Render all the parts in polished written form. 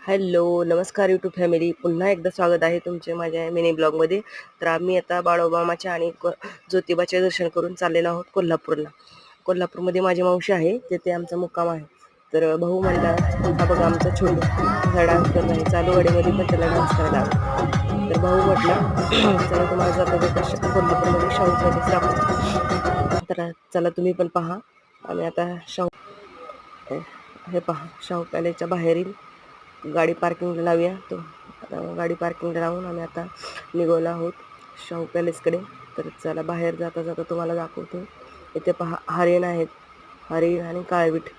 Hello, नमस्कार YouTube family. पुन्हा एकदा स्वागत आहे तुमचे माझ्या मिनी ब्लॉगमध्ये. तर आम्ही आता बाळोबामाच्या आणि ज्योतिबाचे दर्शन करून चाललेलो आहोत कोल्हापूरला. कोल्हापूरमध्ये माझी मावशी आहे, तिथे आमचा मुक्काम आहे. तर भाऊ म्हणला, हा बघा आमचा छोटू कसा डान्स करत आहे. चालू गाडीमध्ये पण त्याला डान्स करायला आवडतो. तर भाऊ म्हटलं चला तुम्हाला जाता जाता कोल्हापूरमध्ये शाहू पॅलेस दाखवतो. तर चला तुम्ही पण पहा. आम्ही आता हे पहा, शाहू पॅलेसच्या बाहेरील गाडी पार्किंगला लावूया. गाडी पार्किंगला लावून आम्ही आता निघालो आहोत शाहू पॅलेसकडे. तर चला बाहेर जाता जाता तुम्हाला दाखवतो. इथे पहा हरिण आहेत, हरिण आणि काळवीट.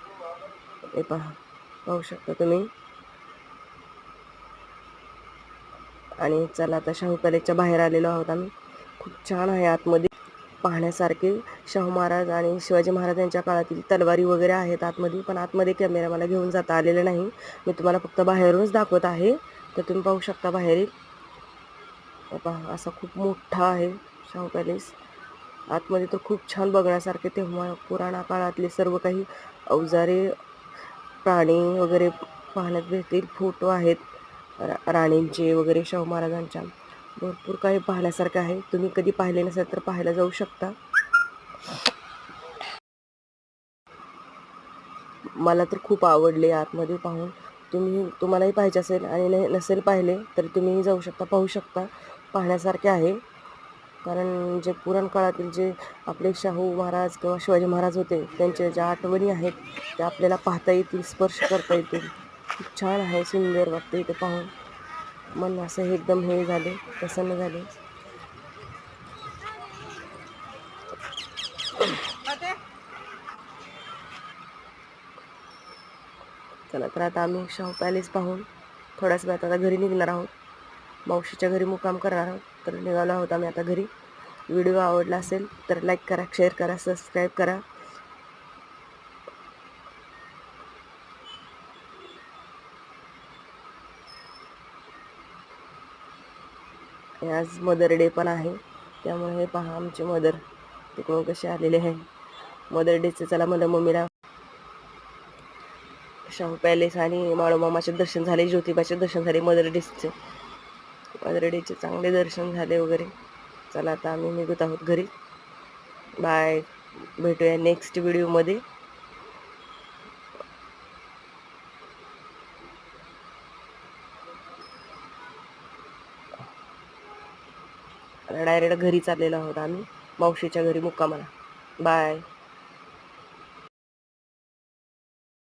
हे पहा, पाहू शकता तुम्ही. आणि चला आता शाहू पॅलेसच्या बाहेर आलेलो आहोत आम्ही. खूप छान आहे आतमध्ये पाहण्यासारखे. शाहू महाराज आणि शिवाजी महाराज यांच्या काळातील तलवारी वगैरे आहेत आतमध्ये, पण आतमध्ये कॅमेरा मला घेऊन जाता आलेला नाही. मी तुम्हाला फक्त बाहेरूनच दाखवत आहे. तर तुम्ही पाहू शकता बाहेरील पहा, असा खूप मोठा आहे शाहू पॅलेस. आतमध्ये तर खूप छान बघण्यासारखे तेव्हा पुराणा काळातले सर्व काही अवजारे, प्राणी वगैरे पाहण्यात भेटतील. फोटो आहेत राणींचे वगैरे, शाहू महाराजांच्या. भरपूर काही पाहण्यासारखं आहे. तुम्ही कधी पाहिले नसेल तर पाहायला जाऊ शकता. मला तर खूप आवडले आतमध्ये पाहून. तुम्हालाही पाहिजे असेल आणि नसेल पाहिले तर तुम्हीही जाऊ शकता, पाहू शकता. पाहण्यासारखे आहे. कारण जे पुराण काळातील जे आपले शाहू महाराज किंवा शिवाजी महाराज होते, त्यांच्या ज्या आठवणी आहेत त्या आपल्याला पाहता येतील, स्पर्श करता येतील. खूप छान आहे, सुंदर वाटते इथे पाहून. मन असं एकदम हे झाले, प्रसन्न झाले. चला तर आता आम्ही शाहू पॅलेस पाहून थोड्याच वेळात आता घरी निघणार आहोत. मावशीच्या घरी मुक्काम करणार आहोत. तर निघालो आहोत आम्ही आता घरी. व्हिडिओ आवडला असेल तर लाईक करा, शेअर करा, सबस्क्राईब करा. आज मदर डे पण आहे, त्यामुळे हे पहा आमचे मदर तिकडून कसे आलेले आहे. मदर डेचे चला मला मम्मीला शाहू पॅलेस आणि बाळूमामाचे दर्शन झाले, ज्योतिबाचे दर्शन झाले, मदर डेचे चांगले दर्शन झाले वगैरे. चला आता आम्ही निघत आहोत घरी. बाय, भेटूया नेक्स्ट व्हिडिओमध्ये. डायरेक्ट घरी चाललेलो आहोत आम्ही, मावशीच्या घरी मुक्कामाला. बाय.